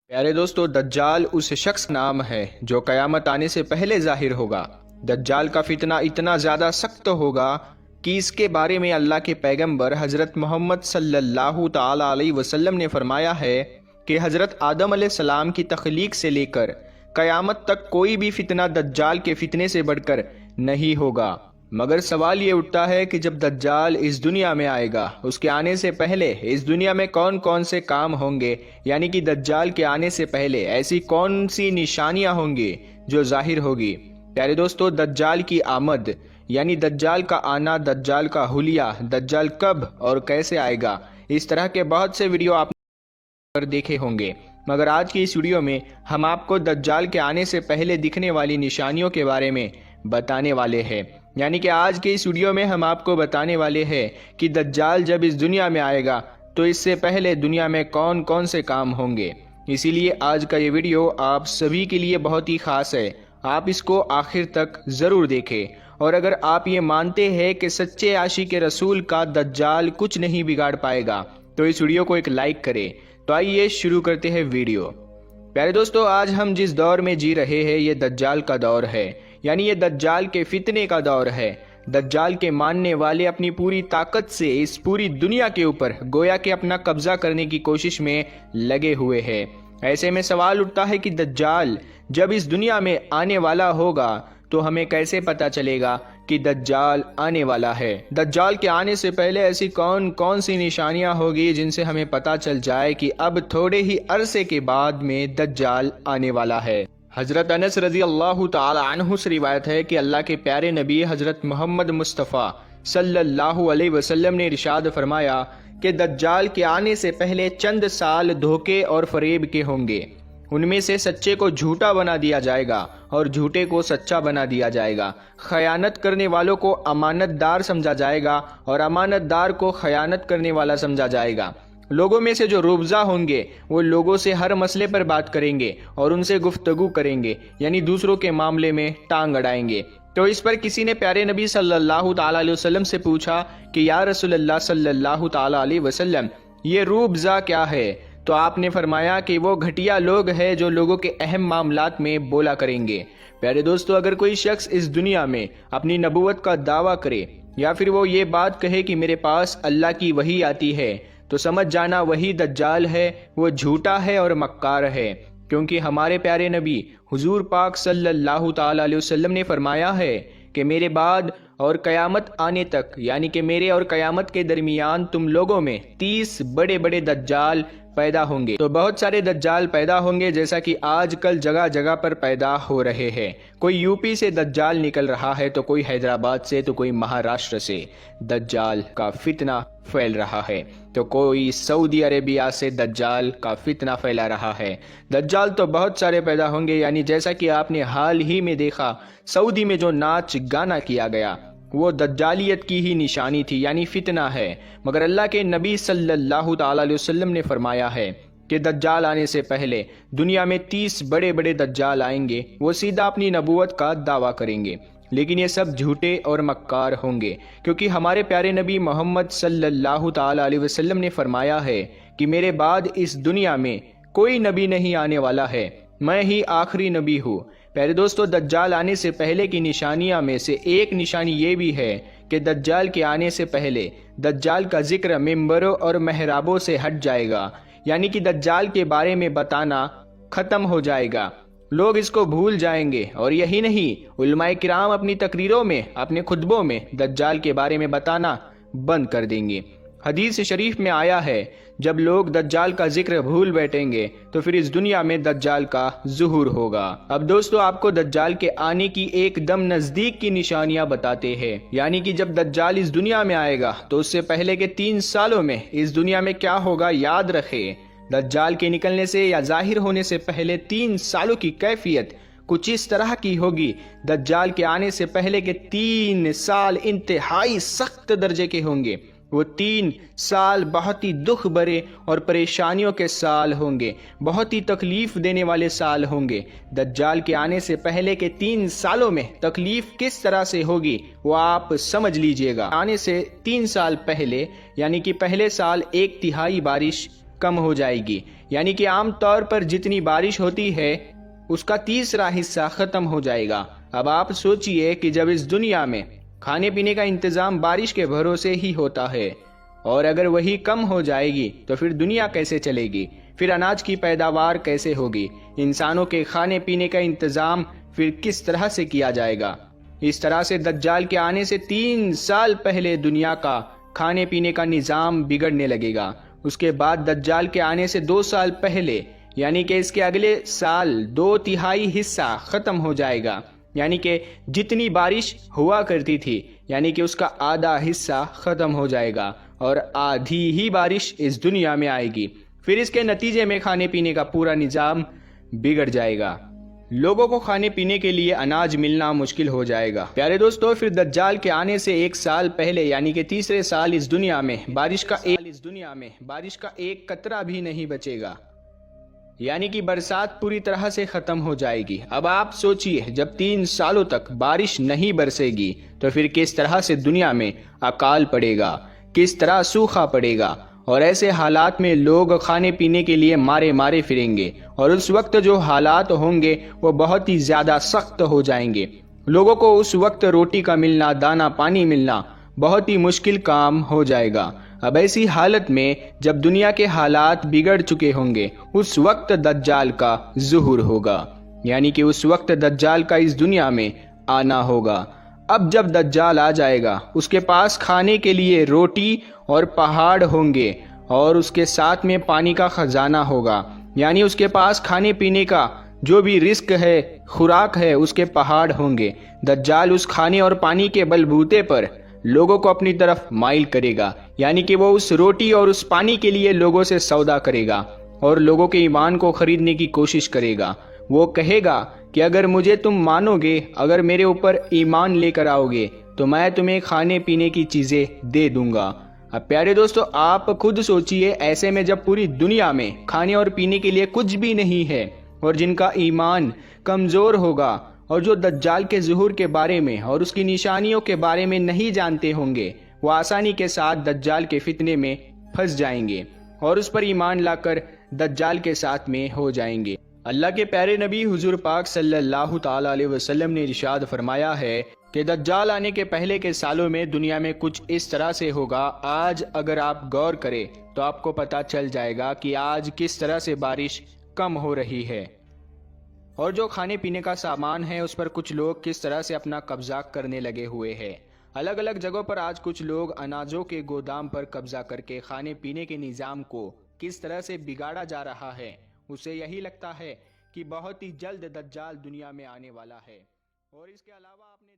प्यारे दोस्तों, दज्जाल उस शख्स नाम है जो कयामत आने से पहले जाहिर होगा। दज्जाल का फितना इतना ज़्यादा सख्त होगा कि इसके बारे में अल्लाह के पैगंबर हज़रत मोहम्मद सल्लल्लाहु ताला अलैहि वसल्लम ने फरमाया है कि हज़रत आदम अलैहिस्सलाम की तख्लीक से लेकर कयामत तक कोई भी फितना दज्जाल के फितने से बढ़कर नहीं होगा। मगर सवाल ये उठता है कि जब दज्जाल इस दुनिया में आएगा, उसके आने से पहले इस दुनिया में कौन कौन से काम होंगे, यानी कि दज्जाल के आने से पहले ऐसी कौन सी निशानियां होंगी जो जाहिर होगी। प्यारे दोस्तों, दज्जाल की आमद यानी दज्जाल का आना, दज्जाल का हुलिया, दज्जाल कब और कैसे आएगा, इस तरह के बहुत से वीडियो आप पर देखे होंगे। मगर आज की इस वीडियो में हम आपको दज्जाल के आने से पहले दिखने वाली निशानियों के बारे में बताने वाले हैं। यानी कि आज के इस वीडियो में हम आपको बताने वाले हैं कि दज्जाल जब इस दुनिया में आएगा तो इससे पहले दुनिया में कौन कौन से काम होंगे। इसीलिए आज का ये वीडियो आप सभी के लिए बहुत ही खास है। आप इसको आखिर तक ज़रूर देखें, और अगर आप ये मानते हैं कि सच्चे आशिक रसूल का दज्जाल कुछ नहीं बिगाड़ पाएगा तो इस वीडियो को एक लाइक करें। तो आइए शुरू करते हैं वीडियो। प्यारे दोस्तों, आज हम जिस दौर में जी रहे हैं ये दज्जाल का दौर है, यानी ये दज्जाल के फितने का दौर है। दज्जाल के मानने वाले अपनी पूरी ताकत से इस पूरी दुनिया के ऊपर गोया के अपना कब्जा करने की कोशिश में लगे हुए हैं। ऐसे में सवाल उठता है कि दज्जाल जब इस दुनिया में आने वाला होगा तो हमें कैसे पता चलेगा कि दज्जाल आने वाला है। दज्जाल के आने से पहले ऐसी कौन कौन सी निशानियां होगी जिनसे हमें पता चल जाए कि अब थोड़े ही अरसे के बाद में दज्जाल आने वाला है। हज़रत अनस रज़ी अल्लाह ताला अन्हु से रिवायत है कि अल्लाह के प्यारे नबी हज़रत मोहम्मद मुस्तफ़ा सल्लल्लाहु अलैहि वसल्लम ने इरशाद फरमाया कि दज्जाल के आने से पहले चंद साल धोखे और फरेब के होंगे। उनमें से सच्चे को झूठा बना दिया जाएगा और झूठे को सच्चा बना दिया जाएगा। खयानत करने वालों को अमानतदार समझा जाएगा और अमानतदार को खयानत करने वाला समझा जाएगा। लोगों में से जो रुबजा होंगे वो लोगों से हर मसले पर बात करेंगे और उनसे गुफ्तगू करेंगे, यानी दूसरों के मामले में टांग अड़ाएंगे। तो इस पर किसी ने प्यारे नबी सल्लल्लाहु ताला अलैहि वसल्लम से पूछा कि या रसूलल्लाह सल्लल्लाहु ताला अलैहि वसल्लम, ये रुबजा क्या है? तो आपने फरमाया कि वो घटिया लोग हैं जो लोगों के अहम मामलात में बोला करेंगे। प्यारे दोस्तों, अगर कोई शख्स इस दुनिया में अपनी नबूवत का दावा करे या फिर वो ये बात कहे कि मेरे पास अल्लाह की वही आती है, तो समझ जाना वही दज्जाल है, वो झूठा है और मक्कार है। क्योंकि हमारे प्यारे नबी हुजूर पाक सल्लल्लाहु ताला अलैहि वसल्लम ने फरमाया है कि मेरे बाद और कयामत आने तक, यानी कि मेरे और कयामत के दरमियान तुम लोगों में 30 बड़े बड़े दज्जाल पैदा होंगे। तो बहुत सारे दज्जाल पैदा होंगे, जैसा कि आजकल जगह जगह पर पैदा हो रहे हैं। कोई यूपी से दज्जाल निकल रहा है, तो कोई हैदराबाद से, तो कोई महाराष्ट्र से दज्जाल का फितना फैल रहा है, तो कोई सऊदी अरेबिया से दज्जाल का फितना फैला रहा है। दज्जाल तो बहुत सारे पैदा होंगे, यानी जैसा कि आपने हाल ही में देखा सऊदी में जो नाच गाना किया गया वो दज्जालियत की ही निशानी थी, यानी फितना है। मगर अल्लाह के नबी सल्लल्लाहु ताला अलैहि वसल्लम ने फरमाया है कि दज्जाल आने से पहले दुनिया में 30 बड़े बड़े दज्जाल आएंगे। वो सीधा अपनी नबूवत का दावा करेंगे, लेकिन ये सब झूठे और मक्कार होंगे, क्योंकि हमारे प्यारे नबी मोहम्मद सल्लल्लाहु ताला अलैहि वसल्लम ने फरमाया है कि मेरे बाद इस दुनिया में कोई नबी नहीं आने वाला है, मैं ही आखिरी नबी हूँ। प्यारे दोस्तों, दज्जाल आने से पहले की निशानियां में से एक निशानी ये भी है कि दज्जाल के आने से पहले दज्जाल का जिक्र मिंबरों और महराबों से हट जाएगा, यानी कि दज्जाल के बारे में बताना खत्म हो जाएगा। लोग इसको भूल जाएंगे, और यही नहीं, उलमाए किराम अपनी तकरीरों में, अपने खुतबों में दज्जाल के बारे में बताना बंद कर देंगे। हदीस शरीफ में आया है, जब लोग दज्जाल का जिक्र भूल बैठेंगे तो फिर इस दुनिया में दज्जाल का ज़ुहूर होगा। अब दोस्तों, आपको दज्जाल के आने की एकदम नज़दीक की निशानियां बताते हैं, यानी कि जब दज्जाल इस दुनिया में आएगा तो उससे पहले के 3 सालों में इस दुनिया में क्या होगा याद रखें। दज्जाल के निकलने से या जाहिर होने से पहले 3 सालों की कैफियत कुछ इस तरह की होगी। दज्जाल के आने से पहले के 3 साल इंतहाई सख्त दर्जे के होंगे। वो 3 साल बहुत ही दुख भरे और परेशानियों के साल होंगे, बहुत ही तकलीफ देने वाले साल होंगे। दज्जाल के आने से पहले के 3 सालों में तकलीफ किस तरह से होगी वो आप समझ लीजिएगा। आने से 3 साल पहले, यानी कि पहले साल 1/3 बारिश کم ہو جائے گی، یعنی کہ عام طور پر جتنی بارش ہوتی ہے اس کا تیسرا حصہ ختم ہو جائے گا۔ اب آپ سوچئے کہ جب اس دنیا میں کھانے پینے کا انتظام بارش کے بھروسے ہی ہوتا ہے، اور اگر وہی کم ہو جائے گی تو پھر دنیا کیسے چلے گی؟ پھر اناج کی پیداوار کیسے ہوگی؟ انسانوں کے کھانے پینے کا انتظام پھر کس طرح سے کیا جائے گا؟ اس طرح سے دجال کے آنے سے 3 سال پہلے دنیا کا کھانے پینے کا نظام بگڑنے لگے گا۔ اس کے بعد دجال کے آنے سے 2 سال پہلے، یعنی کہ اس کے اگلے سال 2/3 حصہ ختم ہو جائے گا، یعنی کہ جتنی بارش ہوا کرتی تھی یعنی کہ اس کا آدھا حصہ ختم ہو جائے گا، اور آدھی ہی بارش اس دنیا میں آئے گی۔ پھر اس کے نتیجے میں کھانے پینے کا پورا نظام بگڑ جائے گا، لوگوں کو کھانے پینے کے لیے اناج ملنا مشکل ہو جائے گا۔ پیارے دوستو، پھر دجال کے آنے سے 1 سال پہلے یعنی کہ تیسرے سال اس دنیا میں بارش کا ایک قطرہ بھی نہیں بچے گا، یعنی کہ برسات پوری طرح سے ختم ہو جائے گی۔ اب آپ سوچئے، جب 3 سالوں تک بارش نہیں برسے گی تو پھر کس طرح سے دنیا میں اکال پڑے گا، کس طرح سوکھا پڑے گا، اور ایسے حالات میں لوگ کھانے پینے کے لیے مارے پھریں گے، اور اس وقت جو حالات ہوں گے وہ بہت ہی زیادہ سخت ہو جائیں گے۔ لوگوں کو اس وقت روٹی کا ملنا، دانہ پانی ملنا بہت ہی مشکل کام ہو جائے گا۔ اب ایسی حالت میں جب دنیا کے حالات بگڑ چکے ہوں گے، اس وقت دجال کا ظہور ہوگا، یعنی کہ اس وقت دجال کا اس دنیا میں آنا ہوگا۔ اب جب دجال آ جائے گا، اس کے پاس کھانے کے لیے روٹی اور پہاڑ ہوں گے، اور اس کے ساتھ میں پانی کا خزانہ ہوگا، یعنی اس کے پاس کھانے پینے کا جو بھی رزق ہے، خوراک ہے، اس کے پہاڑ ہوں گے۔ دجال اس کھانے اور پانی کے بلبوتے پر لوگوں کو اپنی طرف مائل کرے گا، یعنی کہ وہ اس روٹی اور اس پانی کے لیے لوگوں سے سودا کرے گا اور لوگوں کے ایمان کو خریدنے کی کوشش کرے گا۔ وہ کہے گا کہ اگر مجھے تم مانو گے، اگر میرے اوپر ایمان لے کر آؤ گے تو میں تمہیں کھانے پینے کی چیزیں دے دوں گا۔ اب پیارے دوستو، آپ خود سوچئے، ایسے میں جب پوری دنیا میں کھانے اور پینے کے لیے کچھ بھی نہیں ہے، اور جن کا ایمان کمزور ہوگا اور جو دجال کے ظہور کے بارے میں اور اس کی نشانیوں کے بارے میں نہیں جانتے ہوں گے، وہ آسانی کے ساتھ دجال کے فتنے میں پھنس جائیں گے اور اس پر ایمان لا کر دجال کے ساتھ میں ہو جائیں گے۔ اللہ کے پیارے نبی حضور پاک صلی اللہ تعالی علیہ وسلم نے ارشاد فرمایا ہے کہ دجال آنے کے پہلے کے سالوں میں دنیا میں کچھ اس طرح سے ہوگا۔ آج اگر آپ غور کریں تو آپ کو پتہ چل جائے گا کہ آج کس طرح سے بارش کم ہو رہی ہے، اور جو کھانے پینے کا سامان ہے اس پر کچھ لوگ کس طرح سے اپنا قبضہ کرنے لگے ہوئے ہیں۔ الگ الگ جگہوں پر آج کچھ لوگ اناجوں کے گودام پر قبضہ کر کے کھانے پینے کے نظام کو کس طرح سے بگاڑا جا رہا ہے، اسے یہی لگتا ہے کہ بہت ہی جلد دجال دنیا میں آنے والا ہے۔ اور اس کے علاوہ آپ نے